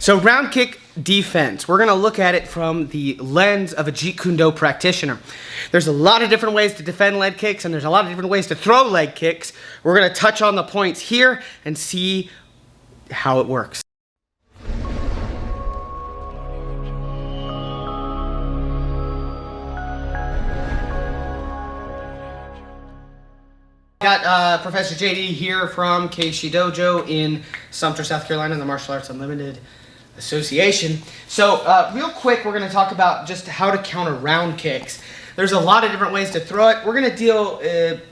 So round kick defense, we're going to look at it from the lens of a Jeet Kune practitioner. There's a lot of different ways to defend leg kicks, and there's a lot of different ways to throw leg kicks. We're going to touch on the points here and see how it works. Got Professor JD here from Keishi Dojo in Sumter, South Carolina, the Martial Arts Unlimited Association. So real quick, we're going to talk about just how to counter round kicks. There's a lot of different ways to throw it. We're going to deal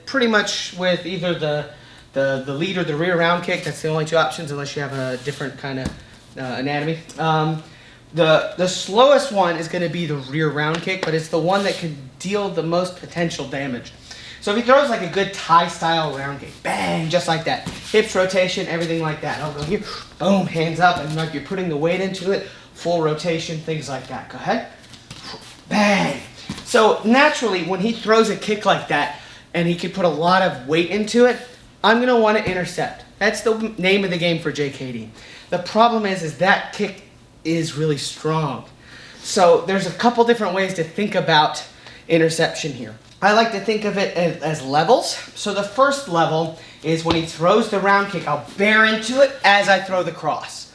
pretty much with either the lead or the rear round kick. That's the only two options unless you have a different kind of anatomy. The slowest one is going to be the rear round kick, but it's the one that can deal the most potential damage. So if he throws like a good Thai style round kick, bang, just like that. Hips rotation, everything like that. I'll go here, boom, hands up, and like you're putting the weight into it, full rotation, things like that. Go ahead, bang. So naturally, when he throws a kick like that, and he can put a lot of weight into it, I'm gonna wanna intercept. That's the name of the game for JKD. The problem is that kick is really strong. So there's a couple different ways to think about interception here. I like to think of it as levels. So the first level is when he throws the round kick, I'll bear into it as I throw the cross.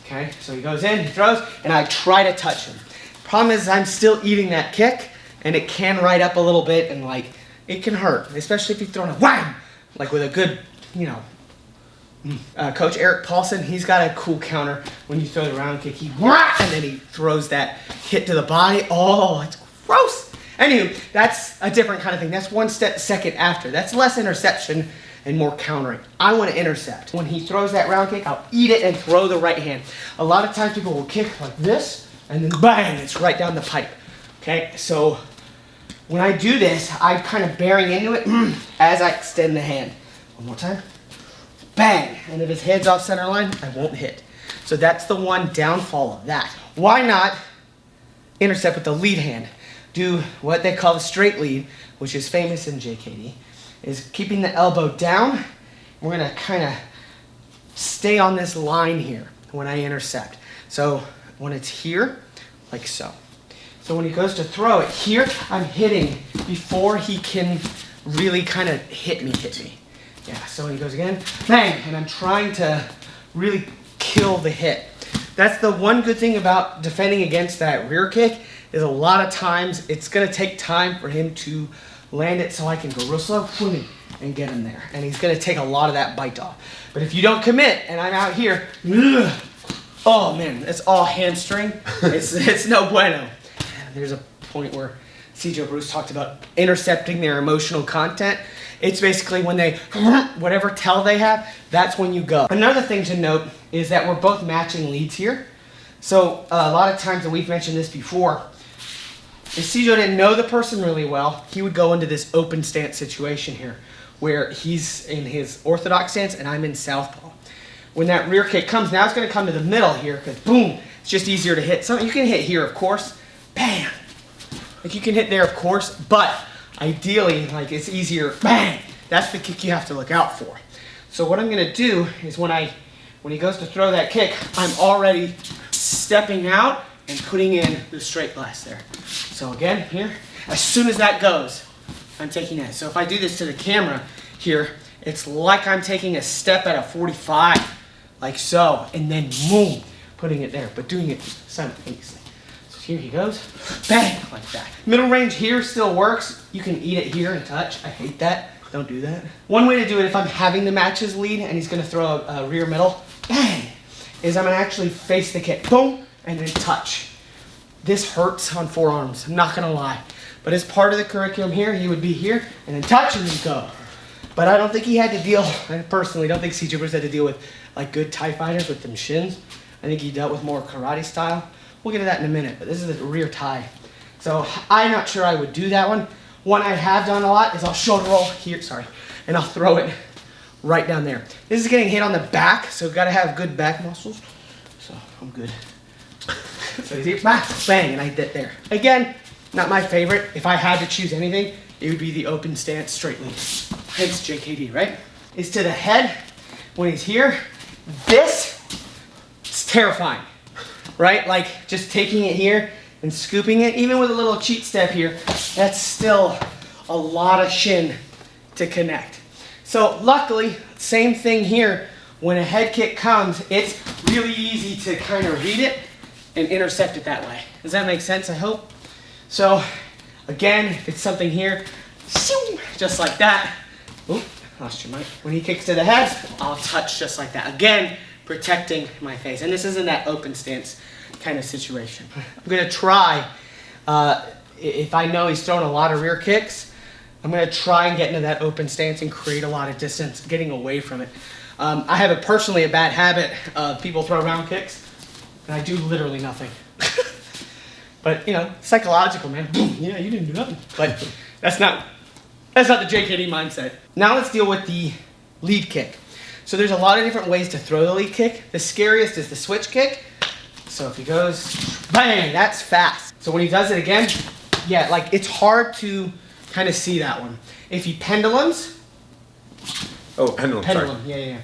Okay, so he goes in, he throws, and I try to touch him. Problem is I'm still eating that kick, and it can ride up a little bit, and like, it can hurt, especially if you're throwing a wham, like with a good, you know, Coach Eric Paulson, he's got a cool counter when you throw the round kick. He wham, and then he throws that hit to the body. Oh, it's gross. Anywho, that's a different kind of thing. That's one second after. That's less interception and more countering. I want to intercept. When he throws that round kick, I'll eat it and throw the right hand. A lot of times people will kick like this, and then bang, it's right down the pipe. Okay, so when I do this, I'm kind of bearing into it as I extend the hand. One more time. Bang, and if his head's off center line, I won't hit. So that's the one downfall of that. Why not intercept with the lead hand? Do what they call the straight lead, which is famous in JKD, is keeping the elbow down. We're gonna kind of stay on this line here when I intercept. So when it's here, like so. So when he goes to throw it here, I'm hitting before he can really kind of hit me. Yeah, so when he goes again, bang, and I'm trying to really kill the hit. That's the one good thing about defending against that rear kick, is a lot of times it's gonna take time for him to land it, so I can go real slow and get him there. And he's gonna take a lot of that bite off. But if you don't commit and I'm out here, oh man, it's all hamstring. It's no bueno. There's a point where C.J. Bruce talked about intercepting their emotional content. It's basically when they, whatever tell they have, that's when you go. Another thing to note is that we're both matching leads here. So a lot of times, and we've mentioned this before, if Cijo didn't know the person really well, he would go into this open stance situation here, where he's in his orthodox stance and I'm in southpaw. When that rear kick comes, now it's going to come to the middle here, because boom, it's just easier to hit. So you can hit here, of course, bam. Like you can hit there, of course, but ideally, like it's easier, bang. That's the kick you have to look out for. So what I'm going to do is when he goes to throw that kick, I'm already stepping out and putting in the straight glass there. So again, here, as soon as that goes, I'm taking that. So if I do this to the camera here, it's like I'm taking a step at a 45, like so, and then boom, putting it there, but doing it simultaneously. So here he goes, bang, like that. Middle range here still works. You can eat it here and touch. I hate that. Don't do that. One way to do it if I'm having the match's lead and he's gonna throw a rear middle, bang, is I'm gonna actually face the kick, boom, and then touch. This hurts on forearms, I'm not gonna lie. But as part of the curriculum here, he would be here, and then touch, and then go. But I don't think he had to deal, I personally don't think C.J. Bruce had to deal with like good Thai fighters with them shins. I think he dealt with more karate style. We'll get to that in a minute, but this is the rear Thai. So I'm not sure I would do that one. One I have done a lot is I'll shoulder roll here, and I'll throw it right down there. This is getting hit on the back, so gotta have good back muscles. So I'm good. So he's here, bang, and I hit there. Again, not my favorite. If I had to choose anything, it would be the open stance straight lead. Hence JKD, right? Is to the head when he's here. This terrifying, right? Like just taking it here and scooping it, even with a little cheat step here, that's still a lot of shin to connect. So luckily, same thing here. When a head kick comes, it's really easy to kind of read it and intercept it that way. Does that make sense? I hope. So again, if it's something here, just like that. Oop, lost your mic. When he kicks to the head, I'll touch just like that. Again, protecting my face. And this isn't that open stance kind of situation. I'm gonna try, if I know he's throwing a lot of rear kicks, I'm gonna try and get into that open stance and create a lot of distance, getting away from it. I have personally a bad habit of people throw round kicks, and I do literally nothing. But you know, psychological, man. Boom, yeah, you didn't do nothing. But that's not the JKD mindset. Now let's deal with the lead kick. So there's a lot of different ways to throw the lead kick. The scariest is the switch kick. So if he goes, bang, that's fast. So when he does it again, yeah, like it's hard to kind of see that one. If he pendulums, oh, pendulum, sorry. Yeah.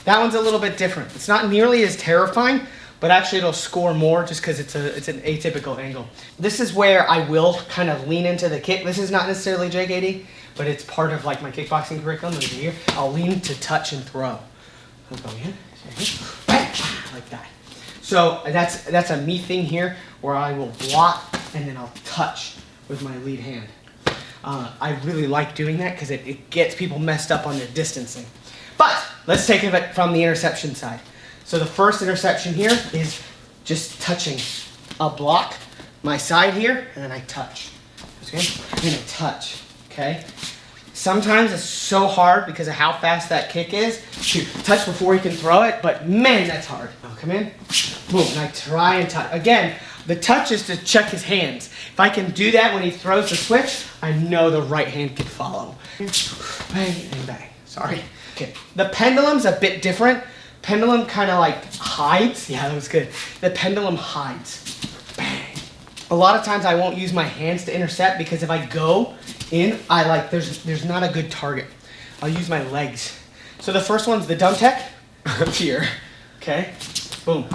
That one's a little bit different. It's not nearly as terrifying, but actually it'll score more just because it's an atypical angle. This is where I will kind of lean into the kick. This is not necessarily JKD, but it's part of like my kickboxing curriculum of the year. I'll lean to touch and throw. I'll go in, like that. So that's a me thing here where I will block and then I'll touch with my lead hand. I really like doing that because it gets people messed up on their distancing. But let's take it from the interception side. So the first interception here is just touching a block, my side here, and then I touch. Okay? I'm gonna touch, okay? Sometimes it's so hard because of how fast that kick is to touch before he can throw it, but man, that's hard. I'll come in, boom, and I try and touch. Again, the touch is to check his hands. If I can do that when he throws the switch, I know the right hand can follow. Bang and bang, sorry. Okay, the pendulum's a bit different. Pendulum kind of like hides. Yeah, that was good. The pendulum hides. Bang. A lot of times I won't use my hands to intercept because if I go in, there's not a good target. I'll use my legs. So the first one's the dumb tech here. Okay, boom.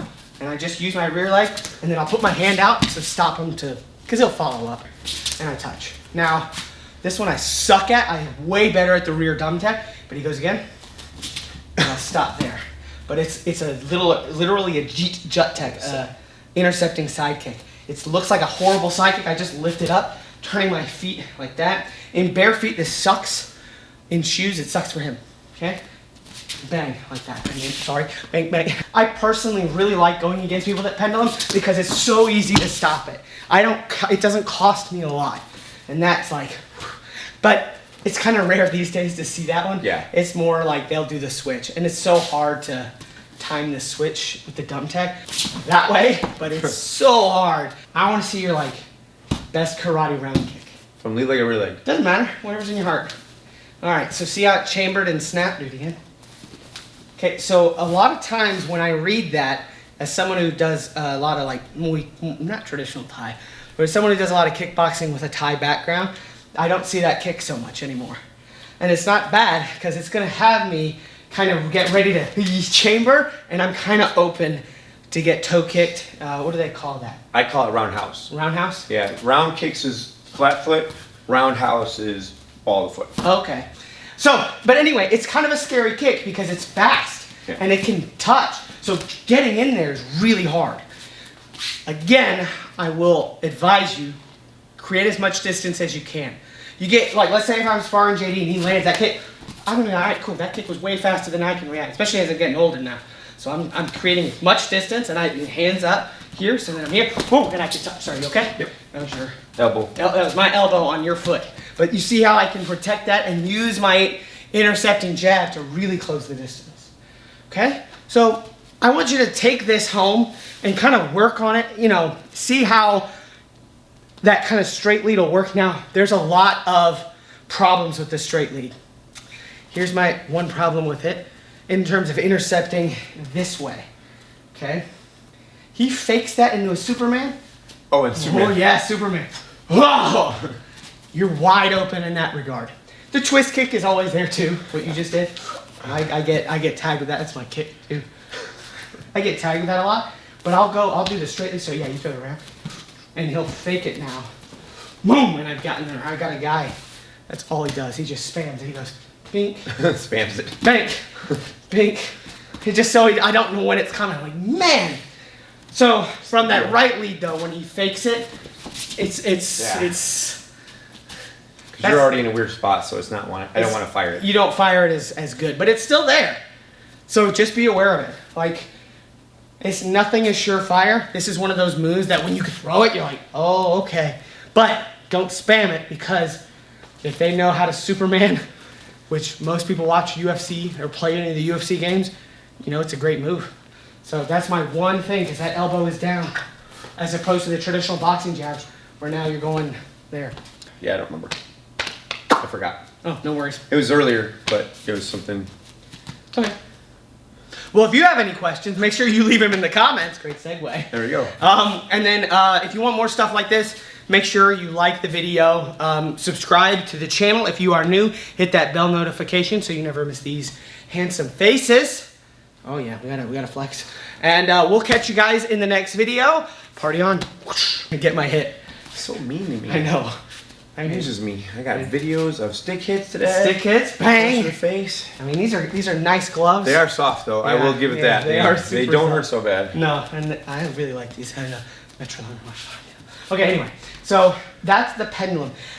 And I just use my rear leg and then I'll put my hand out to stop him because he'll follow up. And I touch. Now, this one I suck at. I'm way better at the rear dumb tech, but he goes again. And I'll stop there. But it's literally a Jeet jut tech, intercepting sidekick. It looks like a horrible sidekick. I just lift it up, turning my feet like that. In bare feet, this sucks. In shoes, it sucks for him. Okay? Bang, like that. Sorry, bang, bang. I personally really like going against people that pendulum because it's so easy to stop it. It doesn't cost me a lot. And that's like, but it's kind of rare these days to see that one. Yeah. It's more like they'll do the switch. And it's so hard to time the switch with the dumb tech that way, but it's so hard. I want to see your like best karate round kick. From lead leg or rear leg? Doesn't matter, whatever's in your heart. All right, so see how it chambered and snapped? Do it again. Okay, so a lot of times when I read that, as someone who does a lot of like, not traditional Thai, but as someone who does a lot of kickboxing with a Thai background, I don't see that kick so much anymore. And it's not bad because it's gonna have me kind of get ready to chamber and I'm kind of open to get toe kicked. What do they call that? I call it roundhouse. Roundhouse? Yeah, round kicks is flat foot, roundhouse is ball of foot. Okay. So, but anyway, it's kind of a scary kick because it's fast and it can touch. So getting in there is really hard. Again, I will advise you, create as much distance as you can. You get, like, let's say if I'm sparring JD and he lands that kick, I'm gonna be, all right, cool, that kick was way faster than I can react, especially as I'm getting older now. So I'm creating much distance and hands up here, so then I'm here, boom, and I can touch. Sorry, you okay? Yep. That was your elbow. That was my elbow on your foot. But you see how I can protect that and use my intercepting jab to really close the distance. Okay? So I want you to take this home and kind of work on it, you know, see how that kind of straight lead will work. Now, there's a lot of problems with the straight lead. Here's my one problem with it in terms of intercepting this way. Okay? He fakes that into a Superman. Oh, and Superman. Oh, yeah, Superman. Whoa! You're wide open in that regard. The twist kick is always there too, what you just did. I get tagged with that. That's my kick too. I get tagged with that a lot. But I'll do the straight. So yeah, you throw it around, and he'll fake it now. Boom, and I got a guy. That's all he does. He just spams it. He goes, bink, Spams it. bank, bink. It just so I don't know when it's coming. I'm like, man. So from that right lead though, when he fakes it, it's. You're already in a weird spot, so it's not I don't want to fire it. You don't fire it as good, but it's still there. So just be aware of it. Like, nothing is surefire. This is one of those moves that when you can throw it, you're like, oh, okay. But don't spam it, because if they know how to Superman, which most people watch UFC or play any of the UFC games, you know it's a great move. So that's my one thing, because that elbow is down, as opposed to the traditional boxing jabs, where now you're going there. Yeah, I don't remember. I forgot. Oh, no worries. It was earlier, but it was something. It's okay. Well, if you have any questions, make sure you leave them in the comments. Great segue. There we go. And then if you want more stuff like this, make sure you like the video, subscribe to the channel if you are new, hit that bell notification so you never miss these handsome faces. Oh yeah, we gotta flex. And we'll catch you guys in the next video. Party on. And get my hit. So mean to me. I know. This is me. I got videos of stick hits today. Stick hits, bang. Close to the face. I mean, these are nice gloves. They are soft though. I will give it that. They don't hurt so bad. No, and I really like these. I know. Metrolina. Okay, anyway. So that's the pendulum.